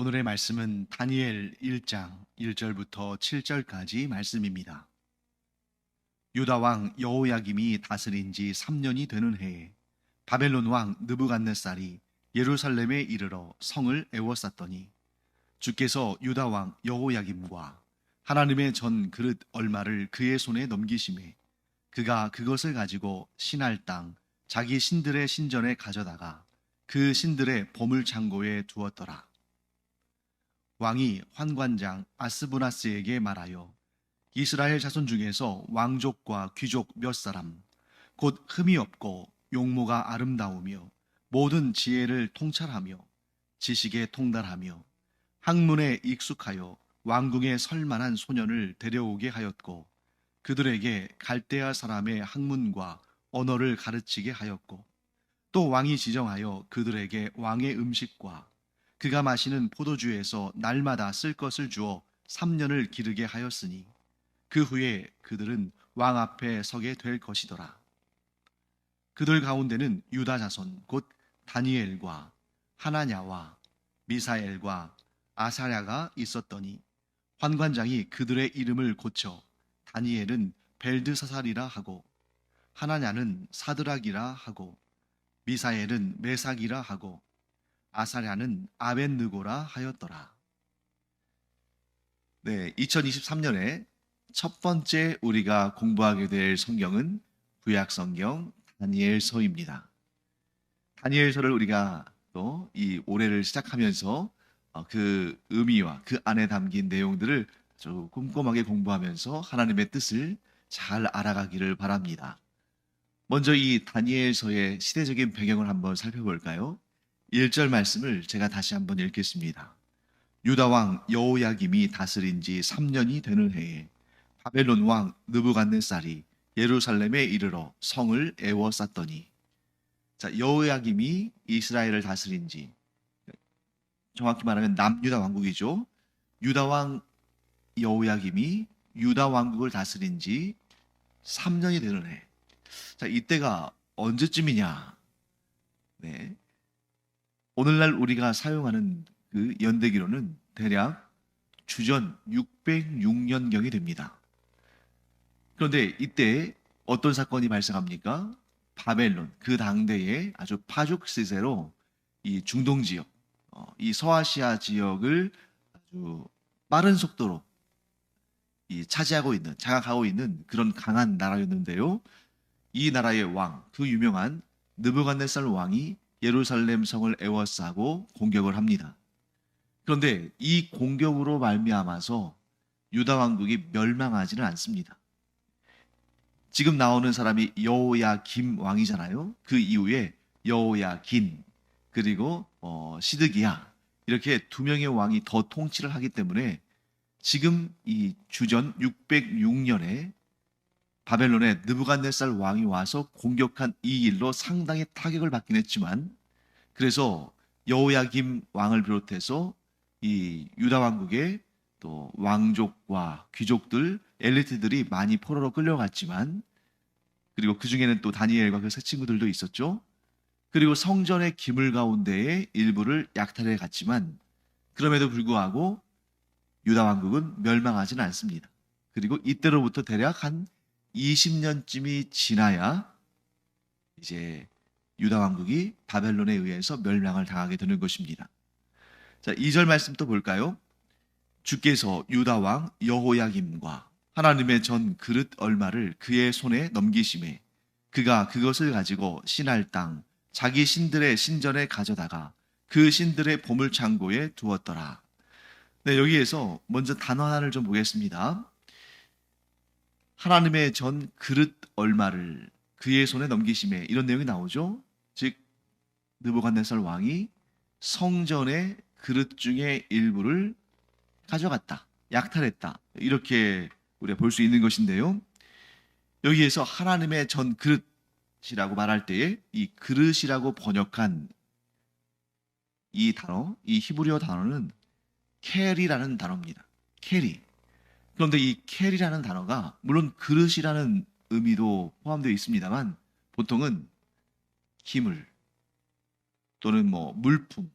오늘의 말씀은 다니엘 1장 1절부터 7절까지 말씀입니다. 유다 왕 여호야김이 다스린 지 3년이 되는 해에 바벨론 왕 느부갓네살이 예루살렘에 이르러 성을 에워쌌더니 주께서 유다 왕 여호야김과 하나님의 전 그릇 얼마를 그의 손에 넘기심에 그가 그것을 가지고 신할 땅 자기 신들의 신전에 가져다가 그 신들의 보물 창고에 두었더라. 왕이 환관장 아스부나스에게 말하여 이스라엘 자손 중에서 왕족과 귀족 몇 사람, 곧 흠이 없고 용모가 아름다우며 모든 지혜를 통찰하며 지식에 통달하며 학문에 익숙하여 왕궁에 설 만한 소년을 데려오게 하였고 그들에게 갈대아 사람의 학문과 언어를 가르치게 하였고 또 왕이 지정하여 그들에게 왕의 음식과 그가 마시는 포도주에서 날마다 쓸 것을 주어 3년을 기르게 하였으니 그 후에 그들은 왕 앞에 서게 될 것이더라. 그들 가운데는 유다 자손 곧 다니엘과 하나냐와 미사엘과 아사랴가 있었더니 환관장이 그들의 이름을 고쳐 다니엘은 벨드사살이라 하고 하나냐는 사드락이라 하고 미사엘은 메삭이라 하고 아사랴는 아벤느고라 하였더라. 네, 2023년에 첫 번째 우리가 공부하게 될 성경은 구약 성경 다니엘서입니다. 다니엘서를 우리가 또 이 올해를 시작하면서 그 의미와 그 안에 담긴 내용들을 아주 꼼꼼하게 공부하면서 하나님의 뜻을 잘 알아가기를 바랍니다. 먼저 이 다니엘서의 시대적인 배경을 한번 살펴볼까요? 1절 말씀을 제가 다시 한번 읽겠습니다. 유다 왕 여호야김이 다스린 지 3년이 되는 해에 바벨론 왕 느부갓네살이 예루살렘에 이르러 성을 에워쌌더니, 자, 여호야김이 이스라엘을 다스린 지, 정확히 말하면 남유다 왕국이죠. 유다 왕 여호야김이 유다 왕국을 다스린 지 3년이 되는 해. 자, 이때가 언제쯤이냐? 네. 오늘날 우리가 사용하는 그 연대기로는 대략 주전 606년경이 됩니다. 그런데 이때 어떤 사건이 발생합니까? 바벨론, 그 당대에 아주 파죽 시세로 이 중동 지역, 이 서아시아 지역을 아주 빠른 속도로 차지하고 있는, 장악하고 있는 그런 강한 나라였는데요. 이 나라의 왕, 그 유명한 느부갓네살 왕이 예루살렘 성을 에워싸고 공격을 합니다. 그런데 이 공격으로 말미암아서 유다 왕국이 멸망하지는 않습니다. 지금 나오는 사람이 여호야김 왕이잖아요. 그 이후에 여호야긴 그리고 시드기야, 이렇게 두 명의 왕이 더 통치를 하기 때문에 지금 이 주전 606년에 바벨론의 느부갓네살 왕이 와서 공격한 이 일로 상당히 타격을 받긴 했지만, 그래서 여호야김 왕을 비롯해서 이 유다 왕국의 또 왕족과 귀족들, 엘리트들이 많이 포로로 끌려갔지만, 그리고 그 중에는 또 다니엘과 그 세 친구들도 있었죠. 그리고 성전의 기물 가운데의 일부를 약탈해 갔지만, 그럼에도 불구하고 유다 왕국은 멸망하지는 않습니다. 그리고 이때로부터 대략 한 20년쯤이 지나야 이제 유다 왕국이 바벨론에 의해서 멸망을 당하게 되는 것입니다. 자, 2절 말씀 또 볼까요? 주께서 유다 왕 여호야김과 하나님의 전 그릇 얼마를 그의 손에 넘기심에 그가 그것을 가지고 신할 땅 자기 신들의 신전에 가져다가 그 신들의 보물 창고에 두었더라. 네, 여기에서 먼저 단어 하나를 좀 보겠습니다. 하나님의 전 그릇 얼마를 그의 손에 넘기심에, 이런 내용이 나오죠. 즉 느부갓네살 왕이 성전의 그릇 중에 일부를 가져갔다, 약탈했다, 이렇게 우리가 볼 수 있는 것인데요. 여기에서 하나님의 전 그릇이라고 말할 때에 이 그릇이라고 번역한 이 단어, 이 히브리어 단어는 캐리라는 단어입니다. 캐리. 그런데 이 캐리라는 단어가 물론 그릇이라는 의미도 포함되어 있습니다만, 보통은 기물 또는 뭐 물품,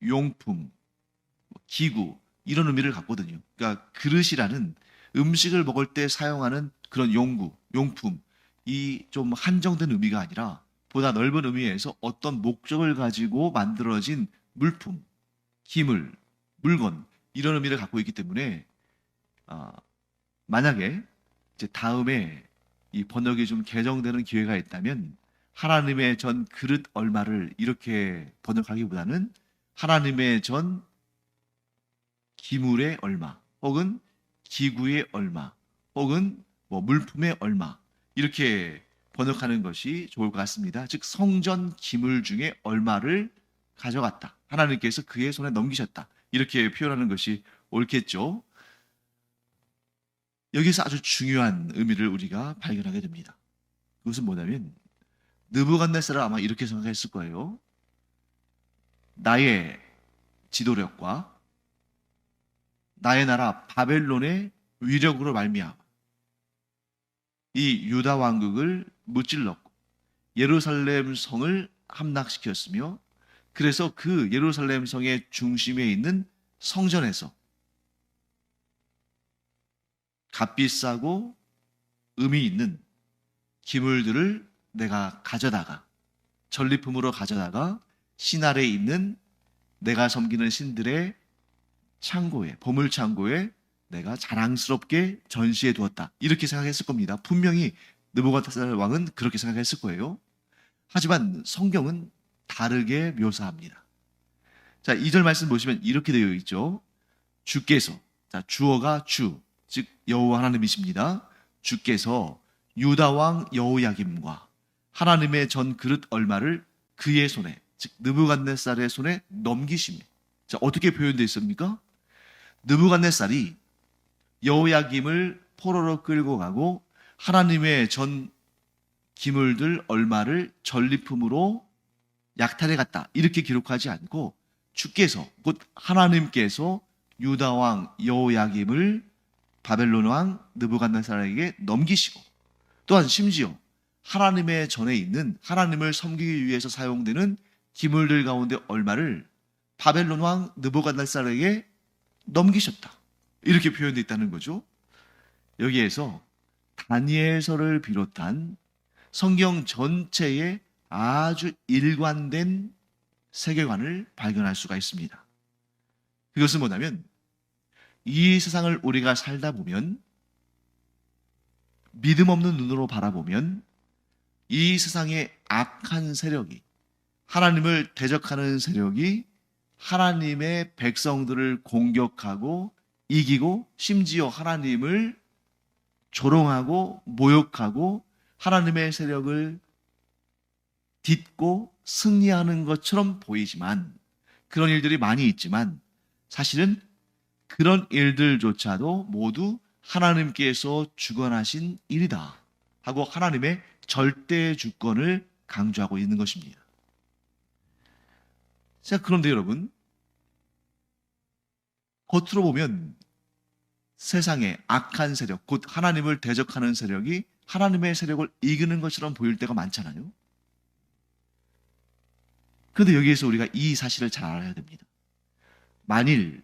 용품, 기구 이런 의미를 갖거든요. 그러니까 그릇이라는 음식을 먹을 때 사용하는 그런 용품, 이 좀 한정된 의미가 아니라 보다 넓은 의미에서 어떤 목적을 가지고 만들어진 물품, 기물, 물건 이런 의미를 갖고 있기 때문에 아, 만약에 이제 다음에 이 번역이 좀 개정되는 기회가 있다면 하나님의 전 그릇 얼마를 이렇게 번역하기보다는 하나님의 전 기물의 얼마 혹은 기구의 얼마 혹은 뭐 물품의 얼마 이렇게 번역하는 것이 좋을 것 같습니다. 즉 성전 기물 중에 얼마를 가져갔다. 하나님께서 그의 손에 넘기셨다. 이렇게 표현하는 것이 옳겠죠. 여기서 아주 중요한 의미를 우리가 발견하게 됩니다. 그것은 뭐냐면 느부갓네살은 아마 이렇게 생각했을 거예요. 나의 지도력과 나의 나라 바벨론의 위력으로 말미암아 이 유다 왕국을 무찔렀고 예루살렘 성을 함락시켰으며 그래서 그 예루살렘 성의 중심에 있는 성전에서 값비싸고 의미 있는 기물들을 내가 가져다가 전리품으로 가져다가 신 아래에 있는 내가 섬기는 신들의 창고에 보물 창고에 내가 자랑스럽게 전시해 두었다. 이렇게 생각했을 겁니다. 분명히 느부갓네살 왕은 그렇게 생각했을 거예요. 하지만 성경은 다르게 묘사합니다. 자, 2절 말씀 보시면 이렇게 되어 있죠. 주께서, 자, 주어가 주, 즉 여호와 하나님이십니다. 주께서 유다 왕 여호야김과 하나님의 전 그릇 얼마를 그의 손에, 즉 느부갓네살의 손에 넘기시며. 자, 어떻게 표현되어 있습니까? 느부갓네살이 여호야김을 포로로 끌고 가고 하나님의 전 기물들 얼마를 전리품으로 약탈해 갔다. 이렇게 기록하지 않고 주께서 곧 하나님께서 유다 왕 여호야김을 바벨론 왕 느부갓네살에게 넘기시고 또한 심지어 하나님의 전에 있는 하나님을 섬기기 위해서 사용되는 기물들 가운데 얼마를 바벨론 왕 느부갓네살에게 넘기셨다. 이렇게 표현되어 있다는 거죠. 여기에서 다니엘서를 비롯한 성경 전체에 아주 일관된 세계관을 발견할 수가 있습니다. 그것은 뭐냐면 이 세상을 우리가 살다 보면 믿음 없는 눈으로 바라보면 이 세상의 악한 세력이 하나님을 대적하는 세력이 하나님의 백성들을 공격하고 이기고 심지어 하나님을 조롱하고 모욕하고 하나님의 세력을 딛고 승리하는 것처럼 보이지만 그런 일들이 많이 있지만 사실은 그런 일들조차도 모두 하나님께서 주관하신 일이다 하고 하나님의 절대 주권을 강조하고 있는 것입니다. 자, 그런데 여러분, 겉으로 보면 세상의 악한 세력, 곧 하나님을 대적하는 세력이 하나님의 세력을 이기는 것처럼 보일 때가 많잖아요. 그런데 여기에서 우리가 이 사실을 잘 알아야 됩니다. 만일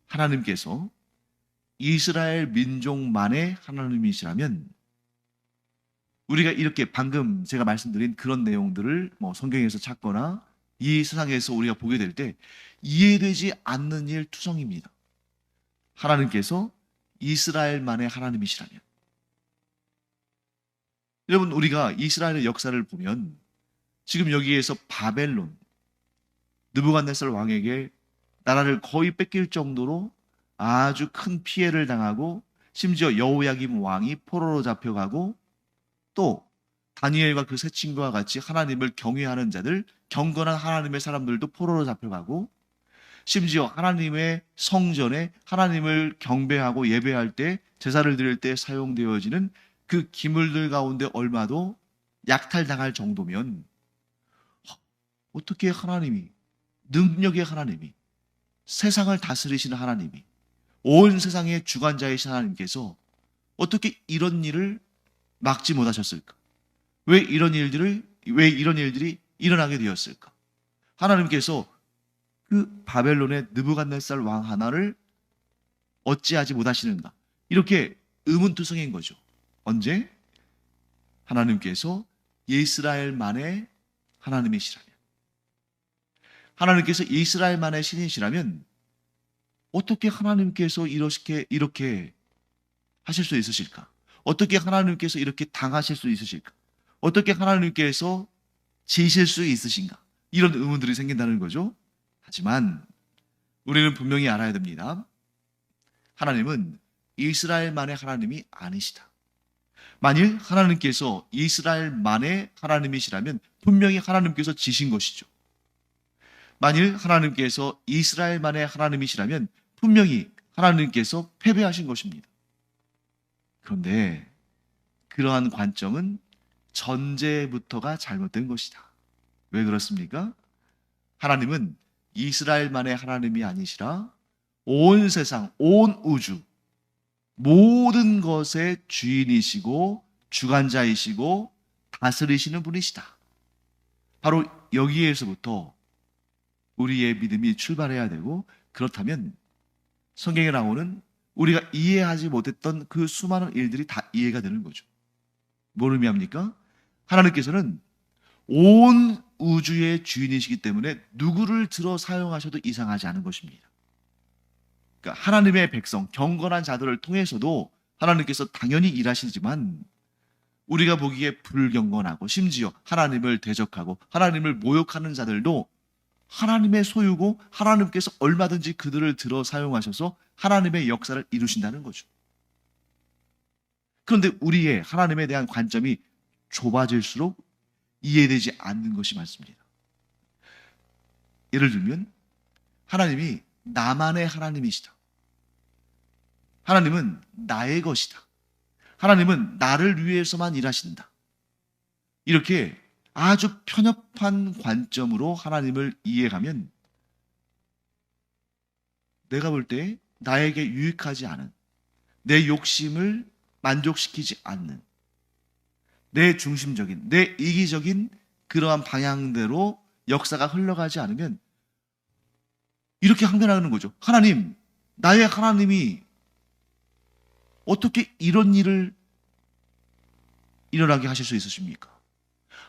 하나님께서 이스라엘 민족만의 하나님이시라면 우리가 이렇게 방금 제가 말씀드린 그런 내용들을 성경에서 찾거나 이 세상에서 우리가 보게 될 때 이해되지 않는 일 투성입니다. 하나님께서 이스라엘만의 하나님이시라면. 여러분, 우리가 이스라엘의 역사를 보면 지금 여기에서 바벨론, 느부갓네살 왕에게 나라를 거의 뺏길 정도로 아주 큰 피해를 당하고 심지어 여호야김 왕이 포로로 잡혀가고 또 다니엘과 그 세 친구와 같이 하나님을 경외하는 자들, 경건한 하나님의 사람들도 포로로 잡혀가고 심지어 하나님의 성전에 하나님을 경배하고 예배할 때 제사를 드릴 때 사용되어지는 그 기물들 가운데 얼마도 약탈당할 정도면 어떻게 하나님이, 능력의 하나님이, 세상을 다스리시는 하나님이, 온 세상의 주관자이신 하나님께서 어떻게 이런 일을 막지 못하셨을까? 왜 이런 일들이 일어나게 되었을까? 하나님께서 그 바벨론의 느부갓네살 왕 하나를 어찌하지 못하시는가? 이렇게 의문투성인 거죠. 언제? 하나님께서 이스라엘만의 하나님이시라면, 하나님께서 이스라엘만의 신이시라면 어떻게 하나님께서 이렇게 하실 수 있으실까? 어떻게 하나님께서 이렇게 당하실 수 있으실까? 어떻게 하나님께서 지실 수 있으신가? 이런 의문들이 생긴다는 거죠. 하지만 우리는 분명히 알아야 됩니다. 하나님은 이스라엘만의 하나님이 아니시다. 만일 하나님께서 이스라엘만의 하나님이시라면 분명히 하나님께서 지신 것이죠. 만일 하나님께서 이스라엘만의 하나님이시라면 분명히 하나님께서 패배하신 것입니다. 그런데 그러한 관점은 전제부터가 잘못된 것이다. 왜 그렇습니까? 하나님은 이스라엘만의 하나님이 아니시라 온 세상, 온 우주, 모든 것의 주인이시고 주관자이시고 다스리시는 분이시다. 바로 여기에서부터 우리의 믿음이 출발해야 되고, 그렇다면 성경에 나오는 우리가 이해하지 못했던 그 수많은 일들이 다 이해가 되는 거죠. 뭘 의미합니까? 하나님께서는 온 우주의 주인이시기 때문에 누구를 들어 사용하셔도 이상하지 않은 것입니다. 그러니까 하나님의 백성, 경건한 자들을 통해서도 하나님께서 당연히 일하시지만, 우리가 보기에 불경건하고 심지어 하나님을 대적하고 하나님을 모욕하는 자들도 하나님의 소유고 하나님께서 얼마든지 그들을 들어 사용하셔서 하나님의 역사를 이루신다는 거죠. 그런데 우리의 하나님에 대한 관점이 좁아질수록 이해되지 않는 것이 많습니다. 예를 들면 하나님이 나만의 하나님이시다. 하나님은 나의 것이다. 하나님은 나를 위해서만 일하신다. 이렇게 아주 편협한 관점으로 하나님을 이해하면 내가 볼 때 나에게 유익하지 않은, 내 욕심을 만족시키지 않는, 내 중심적인, 내 이기적인 그러한 방향대로 역사가 흘러가지 않으면 이렇게 항변하는 거죠. 하나님, 나의 하나님이 어떻게 이런 일을 일어나게 하실 수 있으십니까?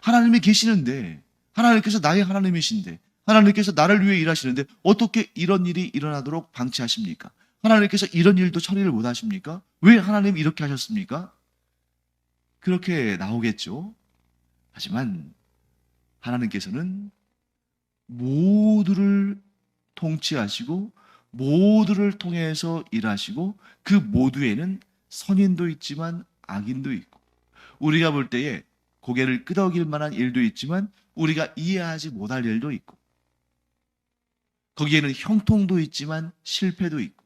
하나님이 계시는데, 하나님께서 나의 하나님이신데, 하나님께서 나를 위해 일하시는데 어떻게 이런 일이 일어나도록 방치하십니까? 하나님께서 이런 일도 처리를 못 하십니까? 왜 하나님 이렇게 하셨습니까? 그렇게 나오겠죠. 하지만 하나님께서는 모두를 통치하시고 모두를 통해서 일하시고, 그 모두에는 선인도 있지만 악인도 있고, 우리가 볼 때에 고개를 끄덕일 만한 일도 있지만 우리가 이해하지 못할 일도 있고, 거기에는 형통도 있지만 실패도 있고.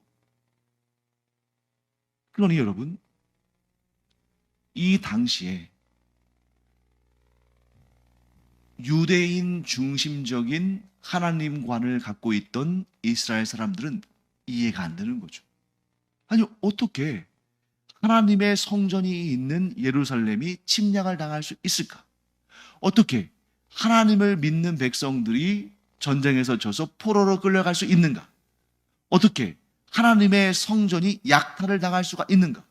그러니 여러분, 이 당시에 유대인 중심적인 하나님관을 갖고 있던 이스라엘 사람들은 이해가 안 되는 거죠. 아니, 어떻게 하나님의 성전이 있는 예루살렘이 침략을 당할 수 있을까? 어떻게 하나님을 믿는 백성들이 전쟁에서 져서 포로로 끌려갈 수 있는가? 어떻게 하나님의 성전이 약탈을 당할 수가 있는가?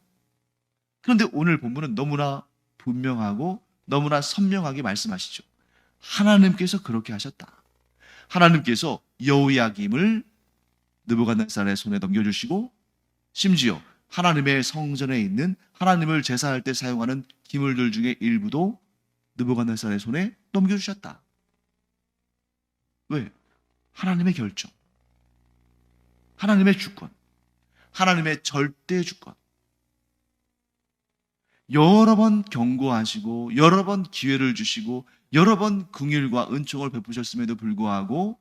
그런데 오늘 본문은 너무나 분명하고 너무나 선명하게 말씀하시죠. 하나님께서 그렇게 하셨다. 하나님께서 여호야김을 느부갓네살의 손에 넘겨주시고, 심지어 하나님의 성전에 있는 하나님을 제사할 때 사용하는 기물들 중에 일부도 느부갓네살의 손에 넘겨주셨다. 왜? 하나님의 결정, 하나님의 주권, 하나님의 절대 주권. 여러 번 경고하시고 여러 번 기회를 주시고 여러 번 긍휼과 은총을 베푸셨음에도 불구하고,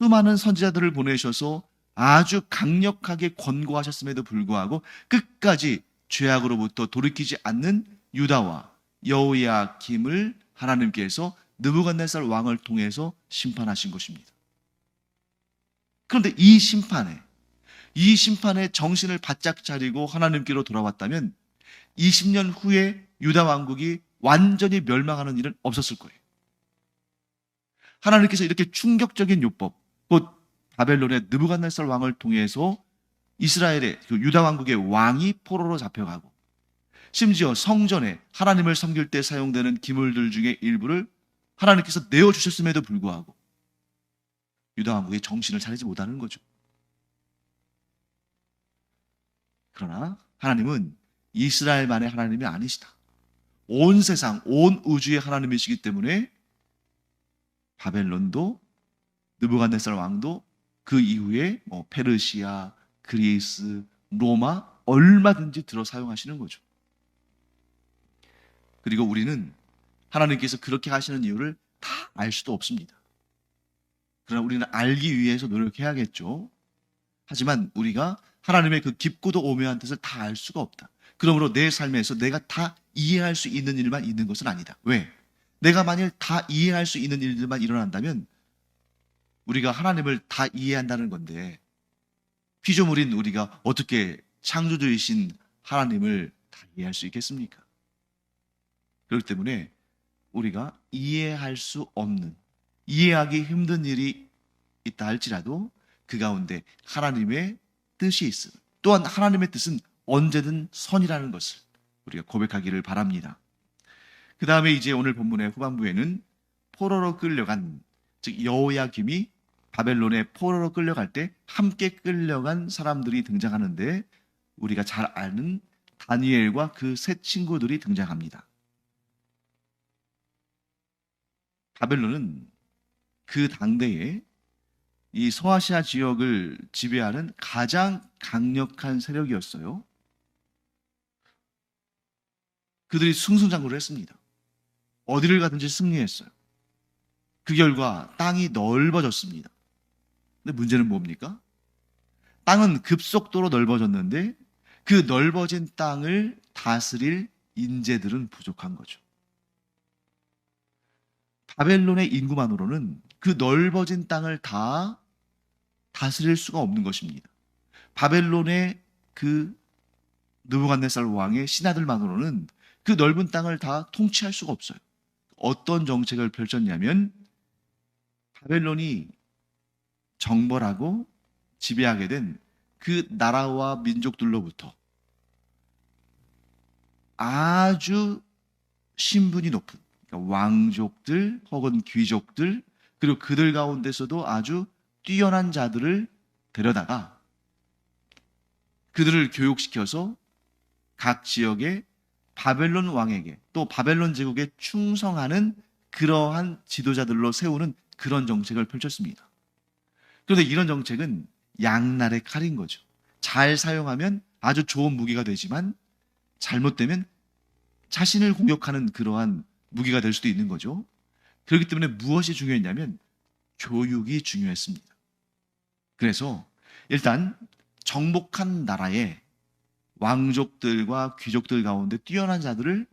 수많은 선지자들을 보내셔서 아주 강력하게 권고하셨음에도 불구하고 끝까지 죄악으로부터 돌이키지 않는 유다와 여호야김을 하나님께서 느부갓네살 왕을 통해서 심판하신 것입니다. 그런데 이 심판에 정신을 바짝 차리고 하나님께로 돌아왔다면 20년 후에 유다 왕국이 완전히 멸망하는 일은 없었을 거예요. 하나님께서 이렇게 충격적인 율법, 곧 바벨론의 느부갓네살 왕을 통해서 이스라엘의 그 유다 왕국의 왕이 포로로 잡혀가고, 심지어 성전에 하나님을 섬길 때 사용되는 기물들 중에 일부를 하나님께서 내어주셨음에도 불구하고 유다 왕국의 정신을 차리지 못하는 거죠. 그러나 하나님은 이스라엘만의 하나님이 아니시다. 온 세상, 온 우주의 하나님이시기 때문에 바벨론도, 느부갓네살 왕도, 그 이후에 페르시아, 그리스, 로마 얼마든지 들어 사용하시는 거죠. 그리고 우리는 하나님께서 그렇게 하시는 이유를 다 알 수도 없습니다. 그러나 우리는 알기 위해서 노력해야겠죠. 하지만 우리가 하나님의 그 깊고도 오묘한 뜻을 다 알 수가 없다. 그러므로 내 삶에서 내가 다 이해할 수 있는 일만 있는 것은 아니다. 왜? 내가 만일 다 이해할 수 있는 일들만 일어난다면 우리가 하나님을 다 이해한다는 건데, 피조물인 우리가 어떻게 창조주이신 하나님을 다 이해할 수 있겠습니까? 그렇기 때문에 우리가 이해할 수 없는, 이해하기 힘든 일이 있다 할지라도 그 가운데 하나님의 뜻이 있음, 또한 하나님의 뜻은 언제든 선이라는 것을 우리가 고백하기를 바랍니다. 그 다음에 이제 오늘 본문의 후반부에는 포로로 끌려간, 즉 여호야김이 바벨론에 포로로 끌려갈 때 함께 끌려간 사람들이 등장하는데, 우리가 잘 아는 다니엘과 그 세 친구들이 등장합니다. 바벨론은 그 당대에 이 서아시아 지역을 지배하는 가장 강력한 세력이었어요. 그들이 승승장구를 했습니다. 어디를 가든지 승리했어요. 그 결과 땅이 넓어졌습니다. 근데 문제는 뭡니까? 땅은 급속도로 넓어졌는데 그 넓어진 땅을 다스릴 인재들은 부족한 거죠. 바벨론의 인구만으로는 그 넓어진 땅을 다 다스릴 수가 없는 것입니다. 바벨론의 그 느부갓네살 왕의 신하들만으로는 그 넓은 땅을 다 통치할 수가 없어요. 어떤 정책을 펼쳤냐면, 바벨론이 정벌하고 지배하게 된 그 나라와 민족들로부터 아주 신분이 높은, 그러니까 왕족들 혹은 귀족들, 그리고 그들 가운데서도 아주 뛰어난 자들을 데려다가 그들을 교육시켜서 각 지역의 바벨론 왕에게, 또 바벨론 제국에 충성하는 그러한 지도자들로 세우는 그런 정책을 펼쳤습니다. 그런데 이런 정책은 양날의 칼인 거죠. 잘 사용하면 아주 좋은 무기가 되지만 잘못되면 자신을 공격하는 그러한 무기가 될 수도 있는 거죠. 그렇기 때문에 무엇이 중요했냐면 교육이 중요했습니다. 그래서 일단 정복한 나라의 왕족들과 귀족들 가운데 뛰어난 자들을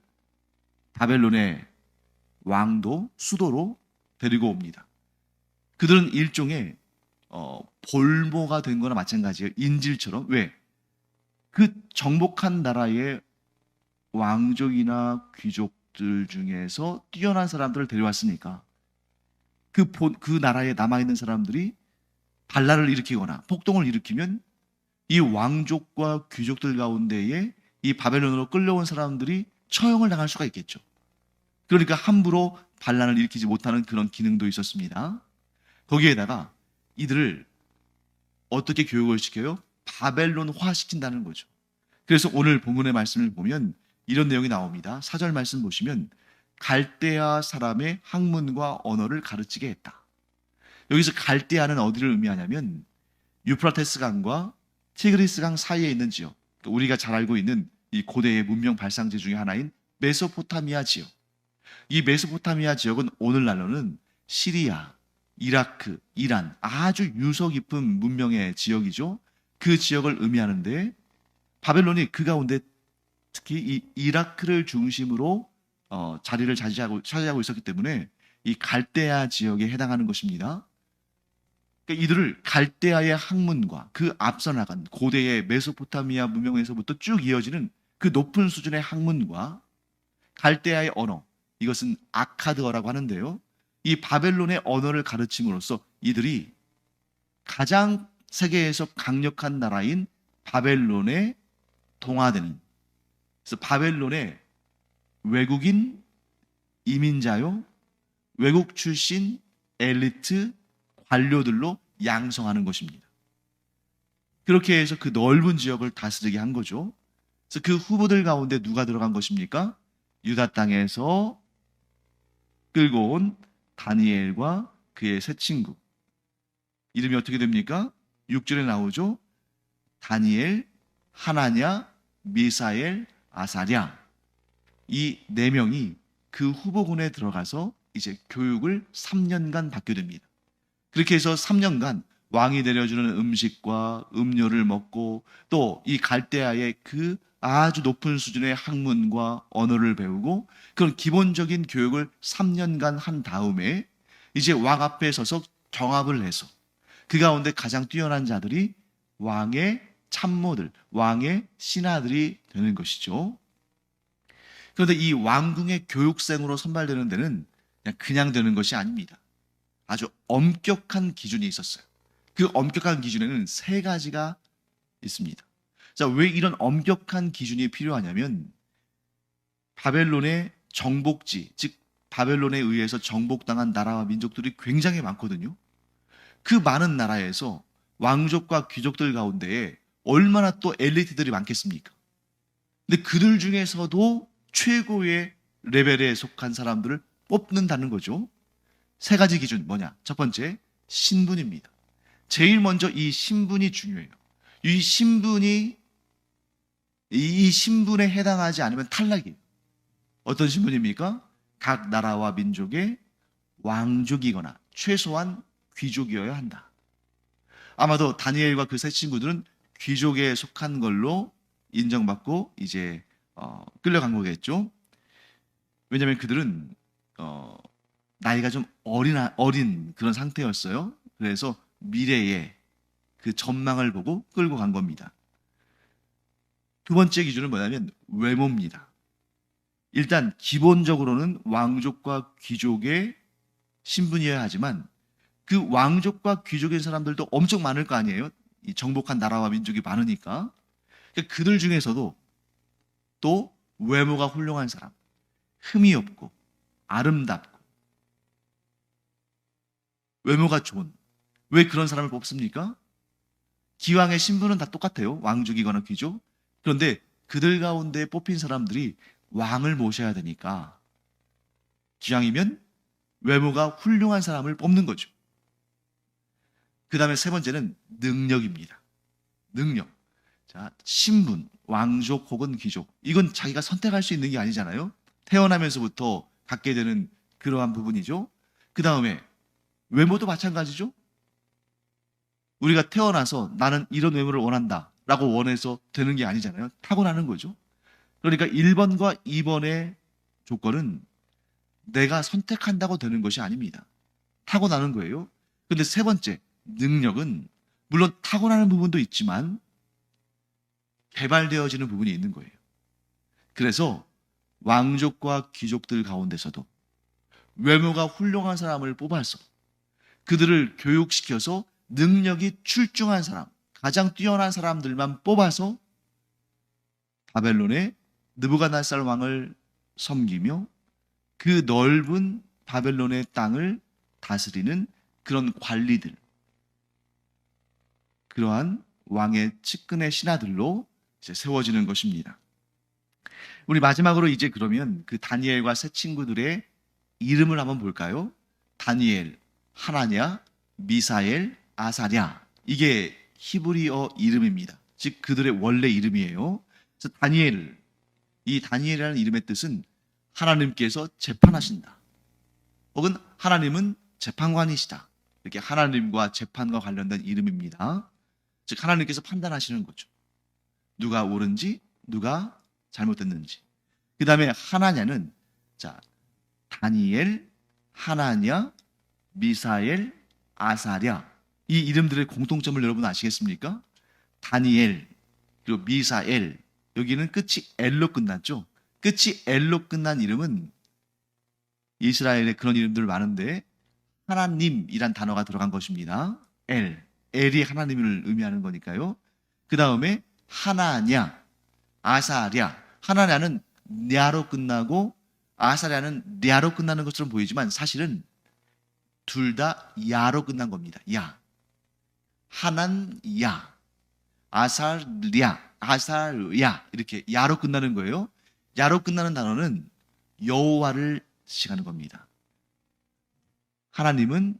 바벨론의 왕도, 수도로 데리고 옵니다. 그들은 일종의 볼모가 된 거나 마찬가지예요. 인질처럼. 왜? 그 정복한 나라의 왕족이나 귀족들 중에서 뛰어난 사람들을 데려왔으니까 그 나라에 남아있는 사람들이 반란을 일으키거나 폭동을 일으키면 이 왕족과 귀족들 가운데에 이 바벨론으로 끌려온 사람들이 처형을 당할 수가 있겠죠. 그러니까 함부로 반란을 일으키지 못하는 그런 기능도 있었습니다. 거기에다가 이들을 어떻게 교육을 시켜요? 바벨론화 시킨다는 거죠. 그래서 오늘 본문의 말씀을 보면 이런 내용이 나옵니다. 4절 말씀 보시면 갈대아 사람의 학문과 언어를 가르치게 했다. 여기서 갈대아는 어디를 의미하냐면 유프라테스 강과 티그리스 강 사이에 있는 지역, 우리가 잘 알고 있는 이 고대의 문명 발상지 중에 하나인 메소포타미아 지역. 이 메소포타미아 지역은 오늘날로는 시리아, 이라크, 이란, 아주 유서 깊은 문명의 지역이죠. 그 지역을 의미하는데 바벨론이 그 가운데 특히 이 이라크를 중심으로 자리를 차지하고 있었기 때문에 이 갈대아 지역에 해당하는 것입니다. 그러니까 이들을 갈대아의 학문과 그 앞서 나간 고대의 메소포타미아 문명에서부터 쭉 이어지는 그 높은 수준의 학문과 갈대아의 언어, 이것은 아카드어라고 하는데요. 이 바벨론의 언어를 가르침으로써 이들이 가장 세계에서 강력한 나라인 바벨론에 동화되는, 그래서 바벨론의 외국인 이민자요, 외국 출신 엘리트 관료들로 양성하는 것입니다. 그렇게 해서 그 넓은 지역을 다스리게 한 거죠. 그래서 그 후보들 가운데 누가 들어간 것입니까? 유다 땅에서 끌고 온 다니엘과 그의 세 친구. 이름이 어떻게 됩니까? 6절에 나오죠. 다니엘, 하나냐, 미사엘, 아사랴. 이 네 명이 그 후보군에 들어가서 이제 교육을 3년간 받게 됩니다. 그렇게 해서 3년간 왕이 내려주는 음식과 음료를 먹고 또 이 갈대아의 그 아주 높은 수준의 학문과 언어를 배우고 그런 기본적인 교육을 3년간 한 다음에 이제 왕 앞에 서서 경합을 해서 그 가운데 가장 뛰어난 자들이 왕의 참모들, 왕의 신하들이 되는 것이죠. 그런데 이 왕궁의 교육생으로 선발되는 데는 그냥 되는 것이 아닙니다. 아주 엄격한 기준이 있었어요. 그 엄격한 기준에는 세 가지가 있습니다. 자, 왜 이런 엄격한 기준이 필요하냐면 바벨론의 정복지, 즉 바벨론에 의해서 정복당한 나라와 민족들이 굉장히 많거든요. 그 많은 나라에서 왕족과 귀족들 가운데에 얼마나 또 엘리트들이 많겠습니까? 근데 그들 중에서도 최고의 레벨에 속한 사람들을 뽑는다는 거죠. 세 가지 기준 뭐냐? 첫 번째, 신분입니다. 제일 먼저 이 신분이 중요해요. 이 신분에 해당하지 않으면 탈락이에요. 어떤 신분입니까? 각 나라와 민족의 왕족이거나 최소한 귀족이어야 한다. 아마도 다니엘과 그 세 친구들은 귀족에 속한 걸로 인정받고 이제 끌려간 거겠죠. 왜냐하면 그들은 나이가 좀 어린 그런 상태였어요. 그래서 미래의 그 전망을 보고 끌고 간 겁니다. 두 번째 기준은 뭐냐면 외모입니다. 일단 기본적으로는 왕족과 귀족의 신분이어야 하지만 그 왕족과 귀족인 사람들도 엄청 많을 거 아니에요. 이 정복한 나라와 민족이 많으니까. 그러니까 그들 중에서도 또 외모가 훌륭한 사람, 흠이 없고 아름답고 외모가 좋은, 왜 그런 사람을 뽑습니까? 기왕의 신분은 다 똑같아요. 왕족이거나 귀족. 그런데 그들 가운데 뽑힌 사람들이 왕을 모셔야 되니까 기왕이면 외모가 훌륭한 사람을 뽑는 거죠. 그 다음에 세 번째는 능력입니다. 능력. 자, 신분, 왕족 혹은 귀족. 이건 자기가 선택할 수 있는 게 아니잖아요. 태어나면서부터 갖게 되는 그러한 부분이죠. 그 다음에 외모도 마찬가지죠. 우리가 태어나서 나는 이런 외모를 원한다 라고 원해서 되는 게 아니잖아요. 타고나는 거죠. 그러니까 1번과 2번의 조건은 내가 선택한다고 되는 것이 아닙니다. 타고나는 거예요. 근데 세 번째, 능력은 물론 타고나는 부분도 있지만 개발되어지는 부분이 있는 거예요. 그래서 왕족과 귀족들 가운데서도 외모가 훌륭한 사람을 뽑아서 그들을 교육시켜서 능력이 출중한 사람, 가장 뛰어난 사람들만 뽑아서 바벨론의 느부갓네살 왕을 섬기며 그 넓은 바벨론의 땅을 다스리는 그런 관리들, 그러한 왕의 측근의 신하들로 이제 세워지는 것입니다. 우리 마지막으로 이제 그러면 그 다니엘과 세 친구들의 이름을 한번 볼까요? 다니엘, 하나냐, 미사엘, 아사랴. 이게 히브리어 이름입니다. 즉 그들의 원래 이름이에요. 그래서 이 다니엘이라는 이름의 뜻은 하나님께서 재판하신다. 혹은 하나님은 재판관이시다. 이렇게 하나님과 재판과 관련된 이름입니다. 즉 하나님께서 판단하시는 거죠. 누가 옳은지, 누가 잘못됐는지. 그 다음에 하나냐는 다니엘, 하나냐, 미사엘, 아사랴. 이 이름들의 공통점을 여러분 아시겠습니까? 다니엘, 그리고 미사엘. 여기는 끝이 엘로 끝났죠. 끝이 엘로 끝난 이름은 이스라엘에 그런 이름들 많은데 하나님이란 단어가 들어간 것입니다. 엘. 엘이 하나님을 의미하는 거니까요. 그 다음에 하나냐, 아사랴. 하나냐는 냐로 끝나고 아사랴는 랴로 끝나는 것처럼 보이지만 사실은 둘 다 야로 끝난 겁니다. 야. 하난야, 아살야 이렇게 야로 끝나는 거예요. 야로 끝나는 단어는 여호와를 지칭하는 겁니다. 하나님은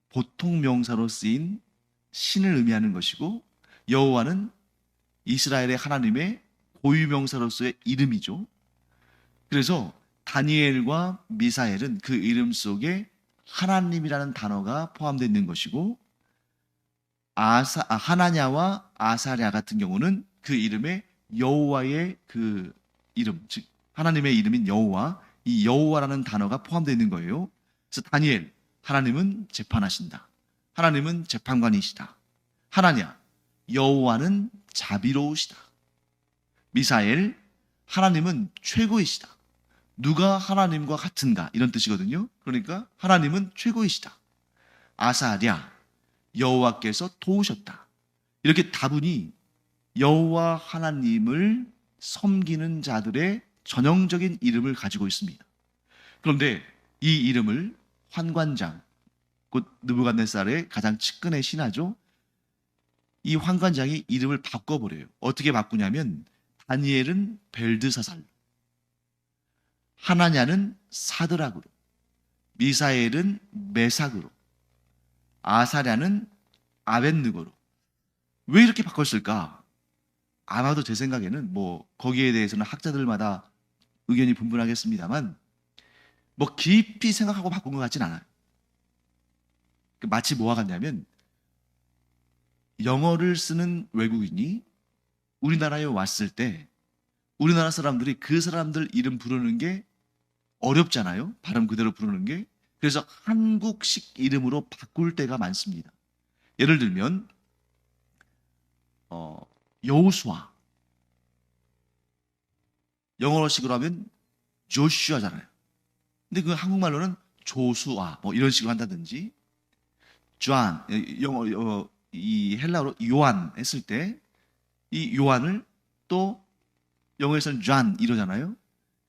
보통 명사로 쓰인 신을 의미하는 것이고 여호와는 이스라엘의 하나님의 고유 명사로서의 이름이죠. 그래서 다니엘과 미사엘은 그 이름 속에 하나님이라는 단어가 포함되어 있는 것이고 하나냐와 아사랴 같은 경우는 그 이름에 여호와의 그 이름, 즉 하나님의 이름인 여호와, 이 여호와라는 단어가 포함되어 있는 거예요. 그래서 다니엘, 하나님은 재판하신다. 하나님은 재판관이시다. 하나냐, 여호와는 자비로우시다. 미사엘, 하나님은 최고이시다. 누가 하나님과 같은가 이런 뜻이거든요. 그러니까 하나님은 최고이시다. 아사랴, 여호와께서 도우셨다. 이렇게 다분히 여호와 하나님을 섬기는 자들의 전형적인 이름을 가지고 있습니다. 그런데 이 이름을 환관장, 곧 느부갓네살의 가장 측근의 신하죠. 이 환관장이 이름을 바꿔버려요. 어떻게 바꾸냐면 다니엘은 벨드사살, 하나냐는 사드락으로, 미사엘은 메삭으로, 아사랴는 아벳느고로. 왜 이렇게 바꿨을까? 아마도 제 생각에는 뭐 거기에 대해서는 학자들마다 의견이 분분하겠습니다만 뭐 깊이 생각하고 바꾼 것 같진 않아요. 마치 뭐와 같냐면 영어를 쓰는 외국인이 우리나라에 왔을 때 우리나라 사람들이 그 사람들 이름 부르는 게 어렵잖아요. 발음 그대로 부르는 게. 그래서 한국식 이름으로 바꿀 때가 많습니다. 예를 들면 여호수아, 영어식으로 하면 조슈아잖아요. 근데 그 한국말로는 조수아 뭐 이런 식으로 한다든지, 존, 이 헬라어로 요한 했을 때 이 요한을 또 영어에서는 존 이러잖아요.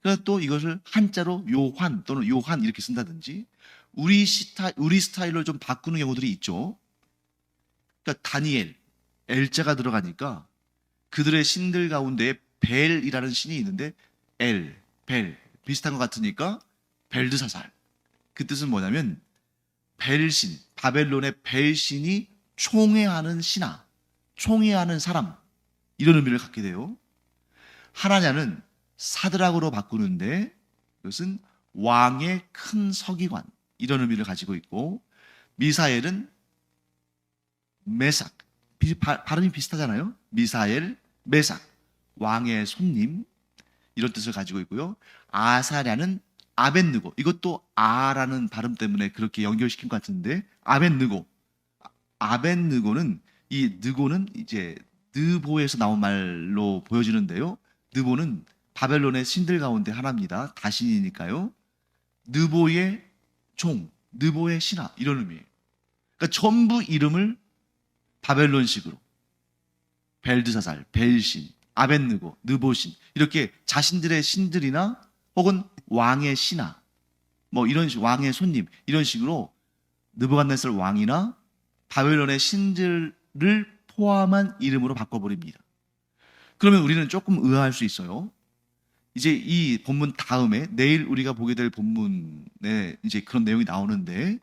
그래서 또 이것을 한자로 요한 또는 요한 이렇게 쓴다든지 우리 스타일로 좀 바꾸는 경우들이 있죠. 그러니까 다니엘, 엘자가 들어가니까 그들의 신들 가운데 벨이라는 신이 있는데 벨 비슷한 것 같으니까 벨드사살. 그 뜻은 뭐냐면 벨신, 바벨론의 벨신이 총애하는 신하, 총애하는 사람 이런 의미를 갖게 돼요. 하나냐는 사드락으로 바꾸는데 이것은 왕의 큰 서기관 이런 의미를 가지고 있고, 미사엘은 메삭, 발음이 비슷하잖아요. 미사엘, 메삭, 왕의 손님 이런 뜻을 가지고 있고요. 아사랴는 아벳느고, 이것도 아라는 발음 때문에 그렇게 연결시킨 것 같은데 아벳느고, 아벳느고는 이 느고는 이제 느보에서 나온 말로 보여지는데요. 느보는 바벨론의 신들 가운데 하나입니다. 다신이니까요. 느보의 종, 느보의 신하 이런 의미예요. 그러니까 전부 이름을 바벨론식으로 벨드사살, 벨신, 아벳느고, 느보신 이렇게 자신들의 신들이나 혹은 왕의 신하 뭐 이런 식, 왕의 손님 이런 식으로 느부갓네살 왕이나 바벨론의 신들을 포함한 이름으로 바꿔버립니다. 그러면 우리는 조금 의아할 수 있어요. 이제 이 본문 다음에 내일 우리가 보게 될 본문에 이제 그런 내용이 나오는데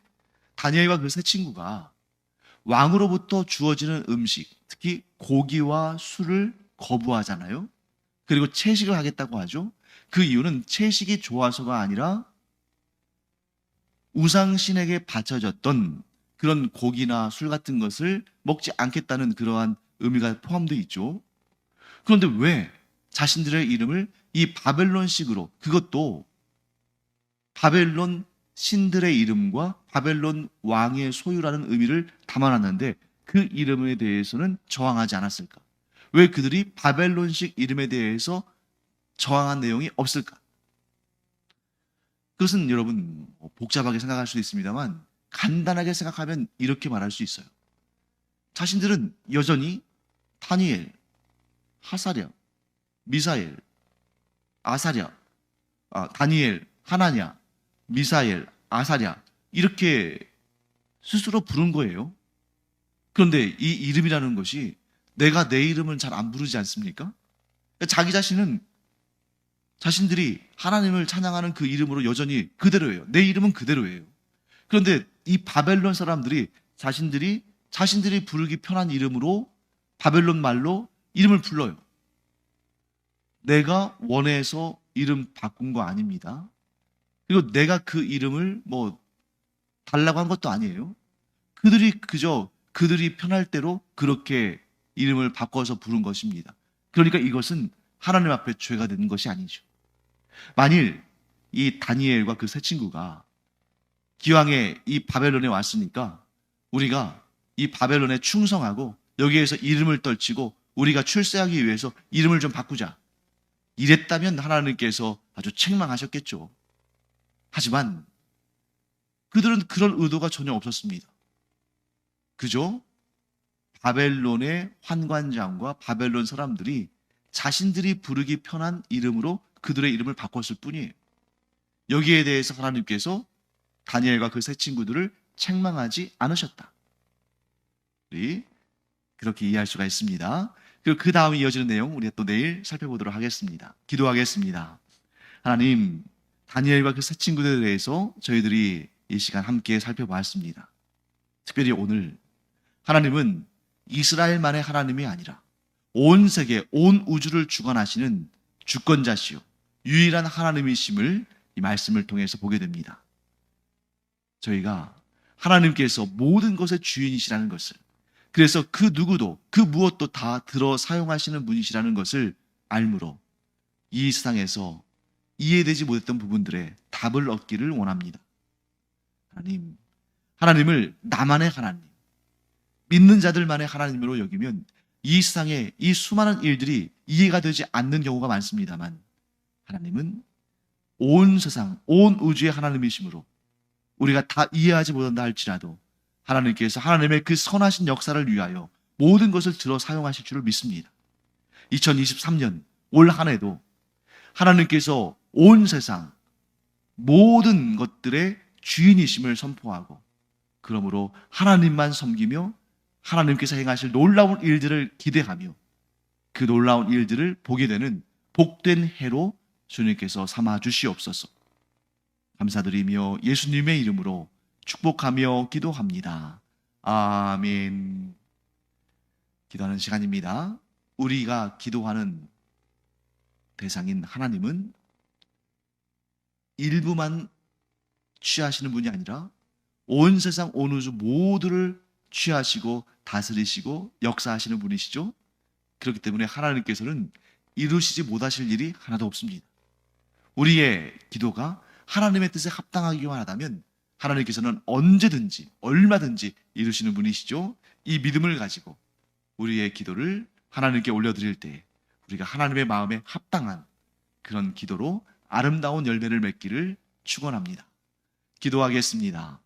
다니엘과 그 세 친구가 왕으로부터 주어지는 음식, 특히 고기와 술을 거부하잖아요. 그리고 채식을 하겠다고 하죠. 그 이유는 채식이 좋아서가 아니라 우상신에게 바쳐졌던 그런 고기나 술 같은 것을 먹지 않겠다는 그러한 의미가 포함되어 있죠. 그런데 왜 자신들의 이름을 이 바벨론식으로, 그것도 바벨론 신들의 이름과 바벨론 왕의 소유라는 의미를 담아놨는데 그 이름에 대해서는 저항하지 않았을까? 왜 그들이 바벨론식 이름에 대해서 저항한 내용이 없을까? 그것은 여러분 복잡하게 생각할 수도 있습니다만 간단하게 생각하면 이렇게 말할 수 있어요. 자신들은 여전히 다니엘, 하사랴, 미사엘, 아사랴, 다니엘, 하나냐, 미사엘, 아사랴 이렇게 스스로 부른 거예요. 그런데 이 이름이라는 것이 내가 내 이름은 잘 안 부르지 않습니까? 자기 자신은 자신들이 하나님을 찬양하는 그 이름으로 여전히 그대로예요. 내 이름은 그대로예요. 그런데 이 바벨론 사람들이 자신들이 부르기 편한 이름으로 바벨론 말로 이름을 불러요. 내가 원해서 이름 바꾼 거 아닙니다. 그리고 내가 그 이름을 달라고 한 것도 아니에요. 그들이 편할 대로 그렇게 이름을 바꿔서 부른 것입니다. 그러니까 이것은 하나님 앞에 죄가 되는 것이 아니죠. 만일 이 다니엘과 그 세 친구가 기왕에 이 바벨론에 왔으니까 우리가 이 바벨론에 충성하고 여기에서 이름을 떨치고 우리가 출세하기 위해서 이름을 좀 바꾸자, 이랬다면 하나님께서 아주 책망하셨겠죠. 하지만 그들은 그런 의도가 전혀 없었습니다. 그저 바벨론의 환관장과 바벨론 사람들이 자신들이 부르기 편한 이름으로 그들의 이름을 바꿨을 뿐이에요. 여기에 대해서 하나님께서 다니엘과 그 세 친구들을 책망하지 않으셨다. 우리 그렇게 이해할 수가 있습니다. 그리고 그 다음에 이어지는 내용 우리가 또 내일 살펴보도록 하겠습니다. 기도하겠습니다. 하나님, 다니엘과 그 세 친구들에 대해서 저희들이 이 시간 함께 살펴보았습니다. 특별히 오늘 하나님은 이스라엘만의 하나님이 아니라 온 세계, 온 우주를 주관하시는 주권자시요 유일한 하나님이심을 이 말씀을 통해서 보게 됩니다. 저희가 하나님께서 모든 것의 주인이시라는 것을, 그래서 그 누구도 그 무엇도 다 들어 사용하시는 분이시라는 것을 알므로 이 세상에서 이해되지 못했던 부분들에 답을 얻기를 원합니다. 하나님을 나만의 하나님, 믿는 자들만의 하나님으로 여기면 이 세상에 이 수많은 일들이 이해가 되지 않는 경우가 많습니다만, 하나님은 온 세상, 온 우주의 하나님이시므로 우리가 다 이해하지 못한다 할지라도 하나님께서 하나님의 그 선하신 역사를 위하여 모든 것을 들어 사용하실 줄을 믿습니다. 2023년 올 한 해도 하나님께서 온 세상 모든 것들의 주인이심을 선포하고, 그러므로 하나님만 섬기며 하나님께서 행하실 놀라운 일들을 기대하며 그 놀라운 일들을 보게 되는 복된 해로 주님께서 삼아 주시옵소서. 감사드리며 예수님의 이름으로 축복하며 기도합니다. 아멘. 기도하는 시간입니다. 우리가 기도하는 대상인 하나님은 일부만 취하시는 분이 아니라 온 세상 온 우주 모두를 취하시고 다스리시고 역사하시는 분이시죠. 그렇기 때문에 하나님께서는 이루시지 못하실 일이 하나도 없습니다. 우리의 기도가 하나님의 뜻에 합당하기만 하다면 하나님께서는 언제든지 얼마든지 이루시는 분이시죠. 이 믿음을 가지고 우리의 기도를 하나님께 올려드릴 때 우리가 하나님의 마음에 합당한 그런 기도로 아름다운 열매를 맺기를 축원합니다. 기도하겠습니다.